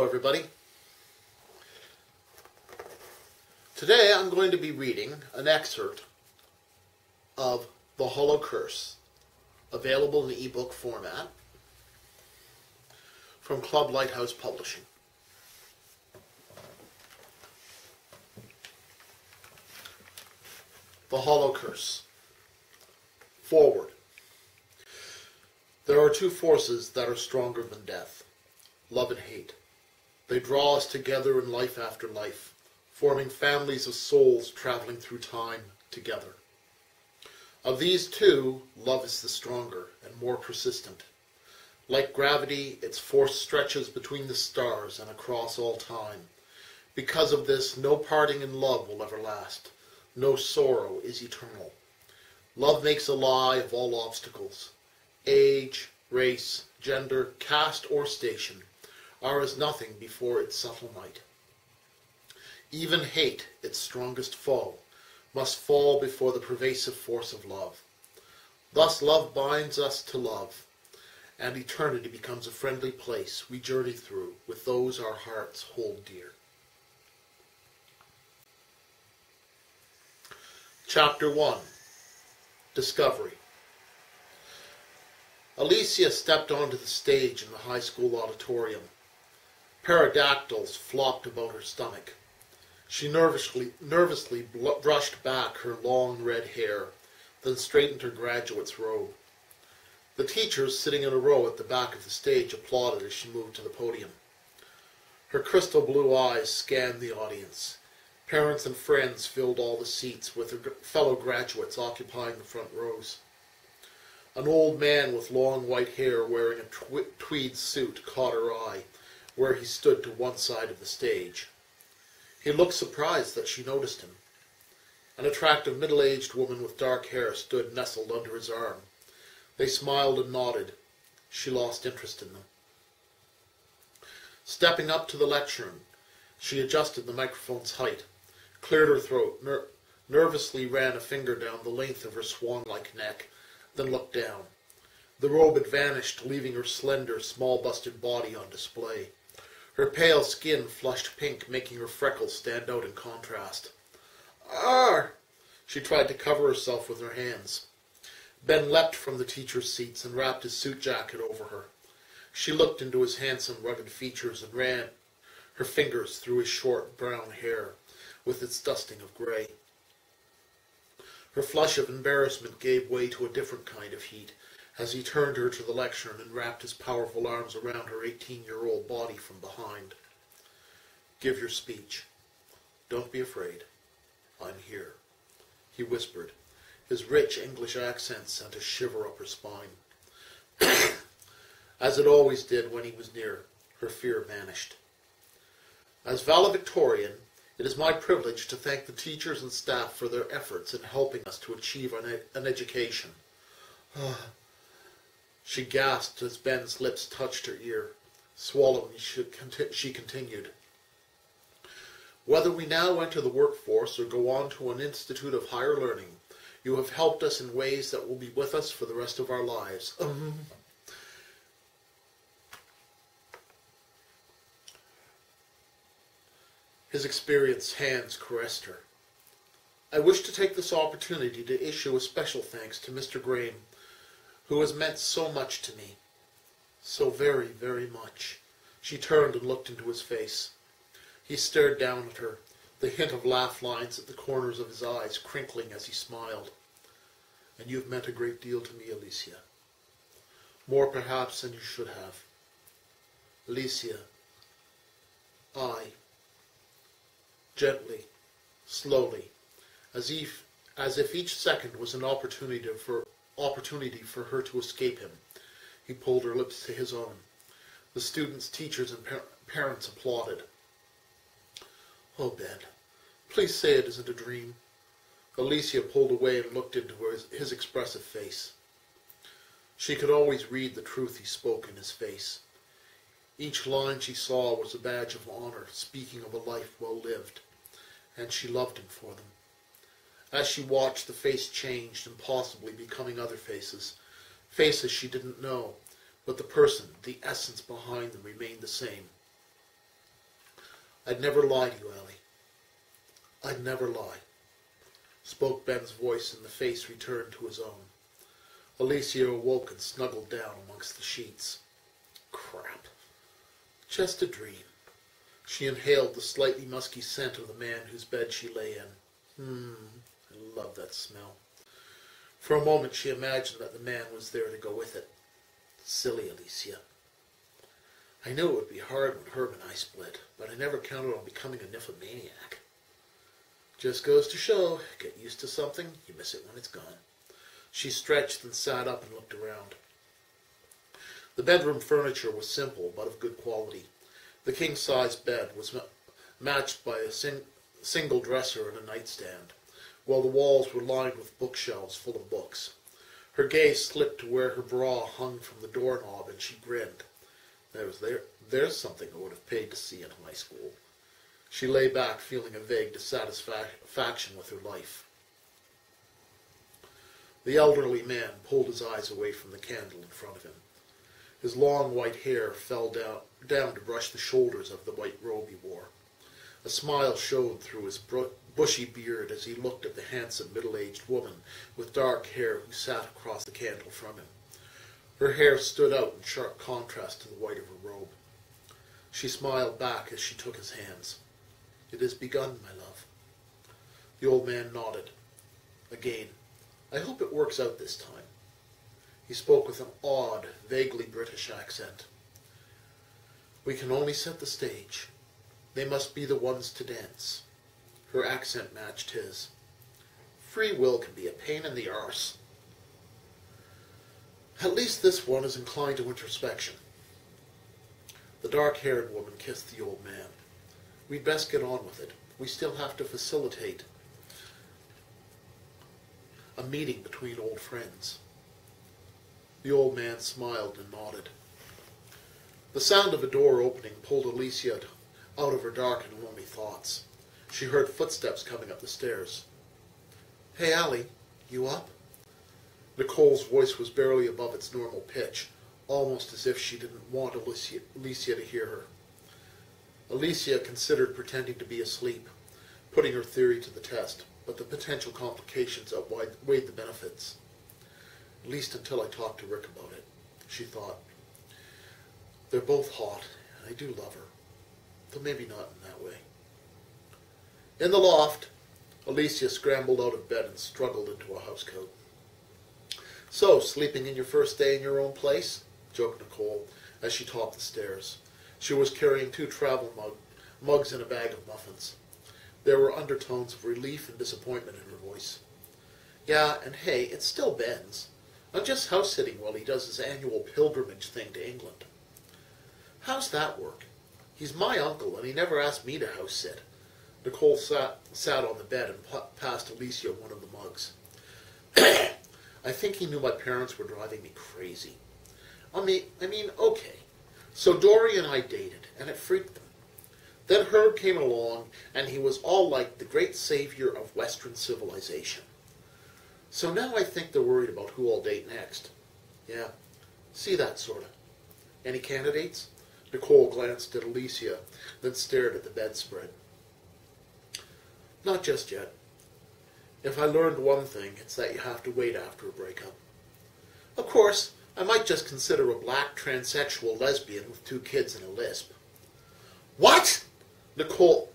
everybody. Today I'm going to be reading an excerpt of The Hollow Curse, available in ebook format, from Club Lighthouse Publishing. The Hollow Curse. Forward. There are two forces that are stronger than death, love and hate. They draw us together in life after life, forming families of souls traveling through time together. Of these two, love is the stronger and more persistent. Like gravity, its force stretches between the stars and across all time. Because of this, no parting in love will ever last. No sorrow is eternal. Love makes a lie of all obstacles. Age, race, gender, caste, or station are as nothing before its subtle might. Even hate, its strongest foe, must fall before the pervasive force of love. Thus love binds us to love, and eternity becomes a friendly place we journey through with those our hearts hold dear. Chapter 1. Discovery. Alicia stepped onto the stage in the high school auditorium. Pterodactyls flopped about her stomach. She nervously brushed back her long red hair, then straightened her graduate's robe. The teachers sitting in a row at the back of the stage applauded as she moved to the podium. Her crystal blue eyes scanned the audience. Parents and friends filled all the seats, with her fellow graduates occupying the front rows. An old man with long white hair wearing a tweed suit caught her eye, where he stood to one side of the stage. He looked surprised that she noticed him. An attractive middle-aged woman with dark hair stood nestled under his arm. They smiled and nodded. She lost interest in them. Stepping up to the lectern, she adjusted the microphone's height, cleared her throat, nervously ran a finger down the length of her swan-like neck, then looked down. The robe had vanished, leaving her slender, small-busted body on display. Her pale skin flushed pink, making her freckles stand out in contrast. "Arr!" She tried to cover herself with her hands. Ben leapt from the teachers' seats and wrapped his suit jacket over her. She looked into his handsome, rugged features and ran her fingers through his short, brown hair, with its dusting of gray. Her flush of embarrassment gave way to a different kind of heat as he turned her to the lectern and wrapped his powerful arms around her 18-year-old body from behind. "Give your speech. Don't be afraid. I'm here," he whispered. His rich English accent sent a shiver up her spine. As it always did when he was near, her fear vanished. As valedictorian, it is my privilege to thank the teachers and staff for their efforts in helping us to achieve an education. She gasped as Ben's lips touched her ear. Swallowing, she continued. "Whether we now enter the workforce or go on to an institute of higher learning, you have helped us in ways that will be with us for the rest of our lives." His experienced hands caressed her. "I wish to take this opportunity to issue a special thanks to Mr. Graham, who has meant so much to me. So very, very much." She turned and looked into his face. He stared down at her, the hint of laugh lines at the corners of his eyes crinkling as he smiled. "And you've meant a great deal to me, Alicia. More perhaps than you should have. Alicia, Gently, slowly, as if each second was an opportunity for her to escape him, he pulled her lips to his own. The students, teachers, and parents applauded. "Oh, Ben, please say it isn't a dream." Alicia pulled away and looked into his expressive face. She could always read the truth he spoke in his face. Each line she saw was a badge of honor, speaking of a life well lived, and she loved him for them. As she watched, the face changed and possibly becoming other faces, faces she didn't know, but the person, the essence behind them remained the same. I'd never lie to you, Allie. I'd never lie, spoke Ben's voice, and the face returned to his own. Alicia awoke and snuggled down amongst the sheets. Crap. Just a dream. She inhaled the slightly musky scent of the man whose bed she lay in. I love that smell. For a moment she imagined that the man was there to go with it. Silly Alicia. I knew it would be hard when Herb and I split, but I never counted on becoming a nymphomaniac. Just goes to show, get used to something, you miss it when it's gone. She stretched and sat up and looked around. The bedroom furniture was simple, but of good quality. The king-size bed was matched by a single dresser and a nightstand, while the walls were lined with bookshelves full of books. Her gaze slipped to where her bra hung from the doorknob, and she grinned. There's something I would have paid to see in high school. She lay back, feeling a vague dissatisfaction with her life. The elderly man pulled his eyes away from the candle in front of him. His long white hair fell down to brush the shoulders of the white robe he wore. A smile showed through his bushy beard as he looked at the handsome middle-aged woman with dark hair who sat across the candle from him. Her hair stood out in sharp contrast to the white of her robe. She smiled back as she took his hands. It has begun, my love. The old man nodded. Again, I hope it works out this time. He spoke with an odd, vaguely British accent. We can only set the stage. They must be the ones to dance. Her accent matched his. Free will can be a pain in the arse. At least this one is inclined to introspection. The dark-haired woman kissed the old man. We'd best get on with it. We still have to facilitate a meeting between old friends. The old man smiled and nodded. The sound of a door opening pulled Alicia out of her dark and lonely thoughts. She heard footsteps coming up the stairs. Hey, Allie, you up? Nicole's voice was barely above its normal pitch, almost as if she didn't want Alicia to hear her. Alicia considered pretending to be asleep, putting her theory to the test, but the potential complications outweighed the benefits. At least until I talk to Rick about it, she thought. They're both hot, and I do love her, though maybe not in that way. In the loft, Alicia scrambled out of bed and struggled into a housecoat. So, sleeping in your first day in your own place? Joked Nicole as she topped the stairs. She was carrying 2 travel mugs and a bag of muffins. There were undertones of relief and disappointment in her voice. Yeah, and hey, it's still Ben's. I'm just house-sitting while he does his annual pilgrimage thing to England. How's that work? He's my uncle, and he never asked me to house-sit. Nicole sat on the bed and passed Alicia one of the mugs. I think he knew my parents were driving me crazy. I mean, okay. So Dory and I dated, and it freaked them. Then Herb came along, and he was all like the great savior of Western civilization. So now I think they're worried about who I'll date next. Yeah, see that sorta. Any candidates? Nicole glanced at Alicia, then stared at the bedspread. Not just yet. If I learned one thing, it's that you have to wait after a breakup. Of course, I might just consider a black transsexual lesbian with 2 kids and a lisp. What? Nicole